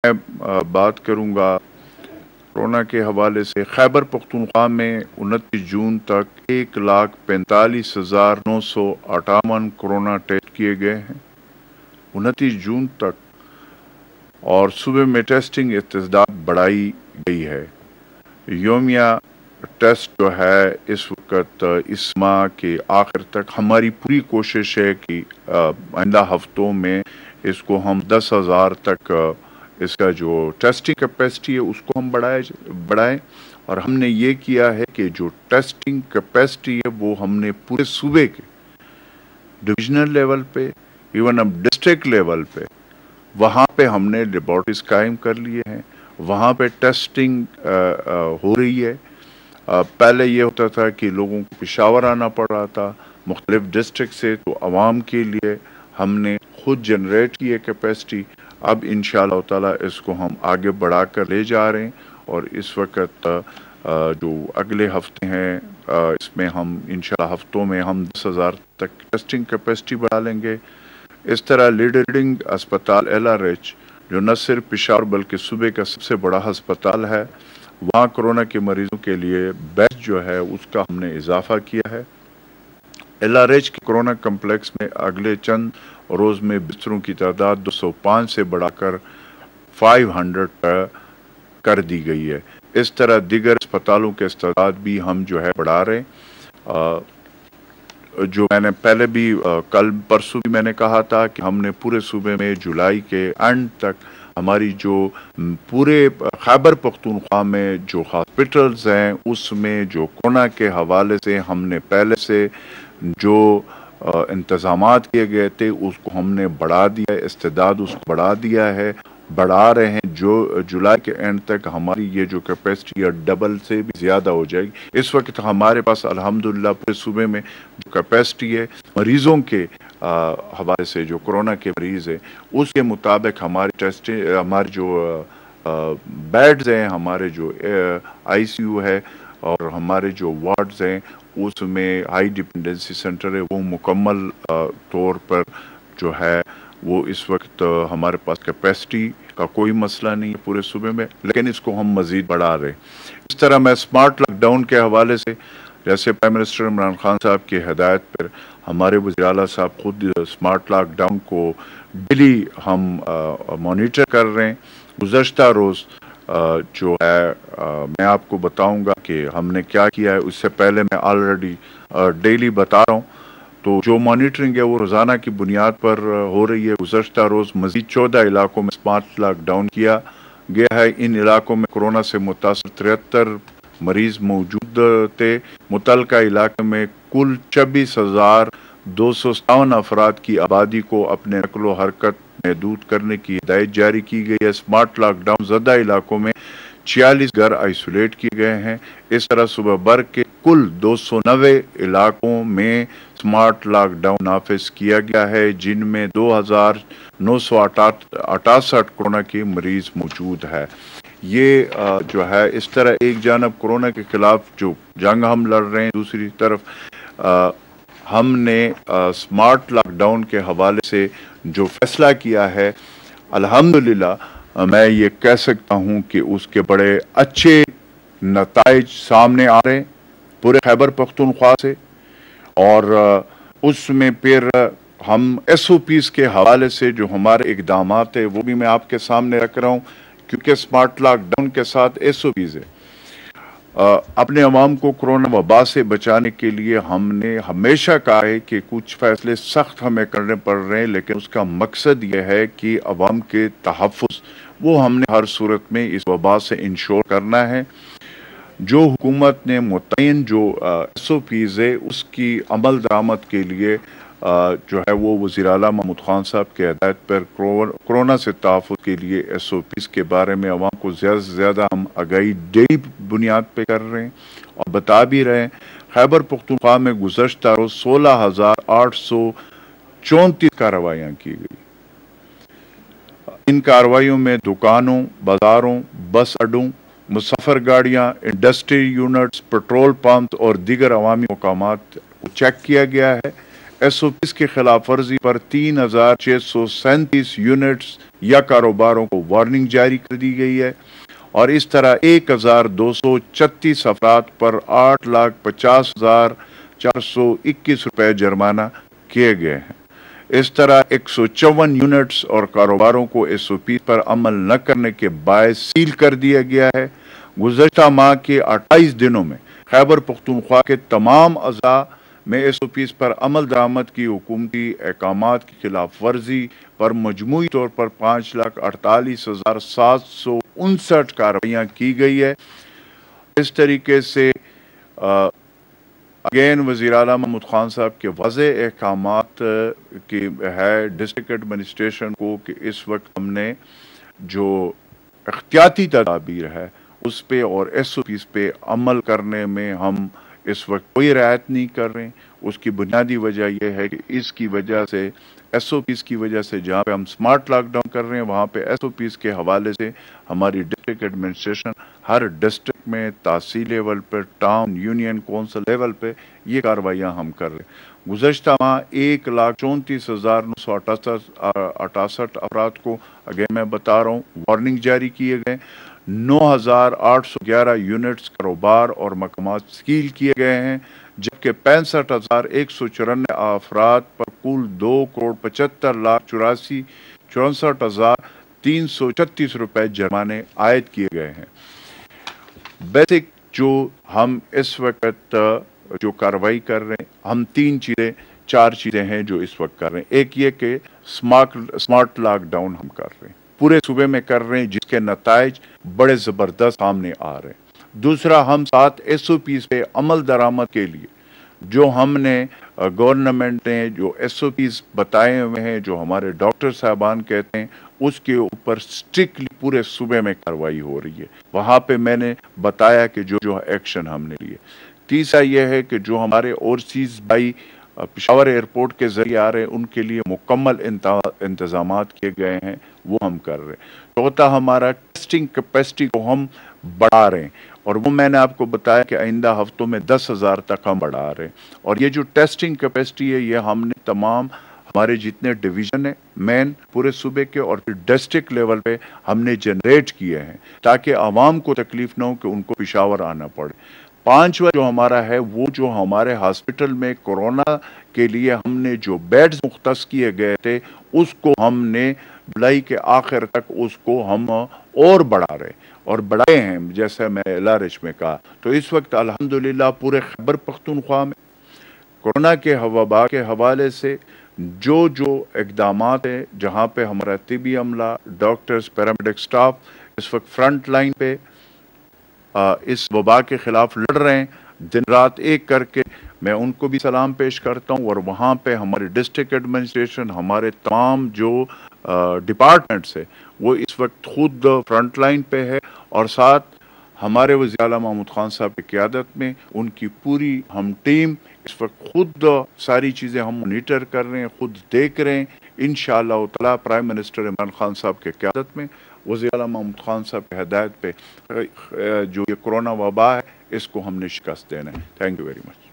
मैं बात करूंगा कोरोना के हवाले से। खैबर पख्तूनख्वा में 29 जून तक 1,45,958 कोरोना टेस्ट किए गए हैं 29 जून तक, और सुबह में टेस्टिंग इत्तेदाद बढ़ाई गई है। योमिया टेस्ट जो है इस वक्त इस माह के आखिर तक हमारी पूरी कोशिश है कि आइंदा हफ्तों में इसको हम 10,000 तक इसका जो टेस्टिंग कैपेसिटी है उसको हम बढ़ाएं। और हमने ये किया है कि जो टेस्टिंग कैपेसिटी है वो हमने पूरे सूबे के डिविजनल लेवल पे, इवन अब डिस्ट्रिक्ट लेवल पे, वहाँ पे हमने लेबॉर्टरीज कायम कर लिए हैं। वहाँ पे टेस्टिंग हो रही है। पहले ये होता था कि लोगों को पेशावर आना पड़ रहा था मुख्तलिफ डिस्ट्रिक्ट से, तो आवाम के लिए हमने खुद जनरेट की है कैपेसिटी। अब इंशाअल्लाह ताला इसको हम आगे बढ़ा कर ले जा रहे हैं, और इस वक्त जो अगले हफ्ते हैं इसमें हम इंशाअल्लाह हफ्तों में हम 10,000 तक टेस्टिंग कैपेसिटी बढ़ा लेंगे। इस तरह लीडिंग अस्पताल LRH जो न सिर्फ पेशावर बल्कि सूबे का सबसे बड़ा अस्पताल है, वहाँ कोरोना के मरीजों के लिए बेड जो है उसका हमने इजाफा किया है। LRH के कोरोना कम्प्लेक्स में अगले चंद रोज़ में बिस्तरों की तादाद 205 से बढ़ाकर 500 कर दी गई है। इस तरह दीगर अस्पतालों के इस्तेदाद भी हम जो है बढ़ा रहे हैं। जो मैंने पहले भी कल परसों भी मैंने कहा था कि हमने पूरे सूबे में जुलाई के एंड तक हमारी जो पूरे खैबर पख्तूनख्वा में जो हॉस्पिटल्स हैं उसमें जो कोरोना के हवाले से हमने पहले से जो इंतज़ामात किए गए थे उसको हमने बढ़ा दिया है, इस्तेदाद उसको बढ़ा दिया है, बढ़ा रहे हैं। जो जुलाई के एंड तक हमारी ये जो कैपेसिटी है डबल से भी ज़्यादा हो जाएगी। इस वक्त हमारे पास अल्हम्दुलिल्लाह पूरे सूबे में जो कैपेसिटी है मरीज़ों के हवाले से, जो कोरोना के मरीज़ है उसके मुताबिक हमारी टेस्टिंग, हमारे जो बेड्स हैं, हमारे जो ICU है और हमारे जो वार्ड्स हैं उसमें हाई डिपेंडेंसी सेंटर है, वो मुकम्मल तौर पर जो है वो इस वक्त हमारे पास कैपेसिटी का कोई मसला नहीं है पूरे सूबे में, लेकिन इसको हम मज़ीद बढ़ा रहे हैं। इस तरह मैं स्मार्ट लॉकडाउन के हवाले से, जैसे प्राइम मिनिस्टर इमरान खान साहब की हिदायत पर हमारे वज़ीर आला साहब खुद स्मार्ट लॉकडाउन को डेली हम मॉनिटर कर रहे हैं। गुज़श्ता रोज़ जो है मैं आपको बताऊंगा कि हमने क्या किया है, उससे पहले मैं ऑलरेडी डेली बता रहा हूँ। तो जो मॉनिटरिंग है वो रोज़ाना की बुनियाद पर हो रही है। गुज़श्ता रोज़ मज़ीद 14 इलाकों में स्मार्ट लॉकडाउन किया गया है। इन इलाकों में कोरोना से मुतासर 73 मरीज़ मौजूद थे। मुतलका इलाके में कुल 26,257 अफराद की आबादी को अपने नक्लो हरकत महदूद करने की हिदायत जारी की गई है। स्मार्ट लॉकडाउन ज़दा इलाकों में 46 घर आइसोलेट किए गए हैं। इस तरह सुबह भर के कुल 290 इलाकों में स्मार्ट लॉकडाउन नाफिज किया गया है, जिनमें 2,968 कोरोना के मरीज मौजूद है। ये जो है इस तरह एक जानब कोरोना के खिलाफ जो जंग हम लड़ रहे हैं, दूसरी तरफ हमने स्मार्ट लॉकडाउन के हवाले से जो फैसला किया है, अल्हम्दुलिल्लाह मैं ये कह सकता हूँ कि उसके बड़े अच्छे नताइज सामने आ रहे हैं पूरे खैबर पख्तूनख्वा से। और उसमें फिर हम SOPs के हवाले से जो हमारे इक़दामात है वो भी मैं आपके सामने रख रहा हूँ, क्योंकि स्मार्ट लॉकडाउन के साथ SOPs है। अपने अवाम को कोरोना वबा से बचाने के लिए हमने हमेशा कहा है कि कुछ फैसले सख्त हमें करने पड़ रहे हैं, लेकिन उसका मकसद यह है कि अवाम के तहफ़्फ़ुज़ वो हमने हर सूरत में इस वबा से इंश्योर करना है। जो हुकूमत ने मुतय्यन जो SOPs है उसकी अमल दरामद के लिए जो है वो वज़ीर आला महमूद खान साहब के हिदायत पर कोरोना से तहफ़्फ़ुज़ के लिए SOPs के बारे में अवाम को ज़्यादा से ज़्यादा हम आगाही डेली बुनियाद पे कर रहे हैं और बता भी रहे हैं। खैबर पख्तूनख्वा में गुज़श्ता रोज़ 16,834 कार्रवाइयाँ की गई। इन कार्रवाइयों में दुकानों, बाज़ारों, बस अड्डों, मुसाफिर गाड़ियाँ, इंडस्ट्री यूनिट्स, पेट्रोल पंप और दीगर अवामी मकामात को चेक किया गया है। ایس او پیز کی خلاف ورزی پر 3637 یونٹس یا کاروباروں کو وارننگ جاری کر دی گئی ہے، اور اس طرح 1236 افراد پر 8,50,421 روپے جرمانہ کیے گئے ہیں۔ اس طرح 154 یونٹس اور کاروباروں کو ایس او پی پر عمل نہ کرنے کے باعث سیل کر دیا گیا ہے۔ گزشتہ ماہ کے 28 دنوں میں خیبر پختونخوا کے تمام اضلاع میں ایس او پیز پر عمل درآمد کی حکومتی احکامات کی خلاف ورزی پر مجموعی طور پر 5,48,759 کارروائیاں کی گئی ہے۔ اس طریقے سے اگین وزیر اعلیٰ محمود خان صاحب کے واضح احکامات کی ہے ڈسٹرکٹ ایڈمنسٹریشن کو کہ اس وقت ہم نے جو احتیاطی تدابیر ہے اس پہ اور ایس او پیز پہ عمل کرنے میں ہم اس وقت کوئی رعایت نہیں کر رہے ہیں۔ اس کی بنیادی وجہ یہ ہے کہ اس کی وجہ سے ایس او پیز کی وجہ سے جہاں پہ ہم سمارٹ لاک ڈاؤن کر رہے ہیں وہاں پہ ایس او پیز کے حوالے سے ہماری ڈسٹرکٹ ایڈمنسٹریشن ہر ڈسٹرکٹ میں تحصیل لیول پہ، ٹاؤن یونین کونسل لیول پہ یہ کاروائیاں ہم کر رہے ہیں۔ گزشتہ ماہ 1,34,968 افراد کو اگین میں بتا رہا ہوں وارننگ جاری کیے گئے، 9,811 یونٹس کاروبار اور مقامات سیل کیے گئے ہیں، جبکہ 65,194 افراد پر کل 2,75,64,336 روپے جرمانے عائد کیے گئے ہیں۔ بیسک جو ہم اس وقت جو کارروائی کر رہے ہیں، ہم 4 چیزیں ہیں جو اس وقت کر رہے ہیں۔ ایک یہ کہ سمارٹ لاک ڈاؤن ہم کر رہے ہیں، پورے صوبے میں کر رہے ہیں، جس کے نتائج بڑے زبردست سامنے آ رہے ہیں۔ دوسرا، ہم 7 ایس او پیز پہ عمل درآمد کے لیے جو ہم نے گورنمنٹ نے جو ایس او پیز بتائے ہوئے ہیں، جو ہمارے ڈاکٹر صاحبان کہتے ہیں، اس کے اوپر سٹرکٹلی پورے صوبے میں کارروائی ہو رہی ہے۔ وہاں پہ میں نے بتایا کہ جو ایکشن ہم نے لیے۔ تیسرا یہ ہے کہ جو ہمارے اوورسیز بھائی پشاور ایئرپورٹ کے ذریعے آ رہے ہیں ان کے لیے مکمل انتظامات کیے گئے ہیں، وہ ہم کر رہے ہیں۔ چوتھا، ہمارا ٹیسٹنگ کیپیسٹی کو ہم بڑھا رہے ہیں، اور وہ میں نے آپ کو بتایا کہ آئندہ ہفتوں میں 10,000 تک ہم بڑھا رہے ہیں۔ اور یہ جو ٹیسٹنگ کیپیسٹی ہے یہ ہم نے تمام ہمارے جتنے ڈویژن ہیں مین پورے صوبے کے اور پھر ڈسٹرکٹ لیول پہ ہم نے جنریٹ کیے ہیں، تاکہ عوام کو تکلیف نہ ہو کہ ان کو پشاور آنا پڑے۔ 5واں جو ہمارا ہے، وہ جو ہمارے ہاسپٹل میں کورونا کے لیے ہم نے جو بیڈز مختص کیے گئے تھے اس کو ہم نے جولائی کے آخر تک اس کو ہم اور بڑھا رہے اور بڑھائے ہیں، جیسے میں LRH میں کہا۔ تو اس وقت الحمدللہ پورے خیبر پختونخوا میں کورونا کے وبا کے حوالے سے جو اقدامات ہیں، جہاں پہ ہمارا طبی عملہ، ڈاکٹرز، پیرامیڈک سٹاف اس وقت فرنٹ لائن پہ اس وبا کے خلاف لڑ رہے ہیں، دن رات ایک کر کے، میں ان کو بھی سلام پیش کرتا ہوں۔ اور وہاں پہ ہمارے ڈسٹرکٹ ایڈمنسٹریشن، ہمارے تمام جو ڈپارٹمنٹس ہیں وہ اس وقت خود فرنٹ لائن پہ ہے، اور ساتھ ہمارے وزیر اعلیٰ محمود خان صاحب کی قیادت میں ان کی پوری ہم ٹیم اس وقت خود ساری چیزیں ہم مانیٹر کر رہے ہیں، خود دیکھ رہے ہیں۔ انشاءاللہ تعالی پرائم منسٹر عمران خان صاحب کی قیادت میں، وزیر اعلیٰ محمود خان صاحب کی ہدایت پہ جو یہ کورونا وبا ہے اس کو ہم نے شکست دینا ہے۔ Thank you very much.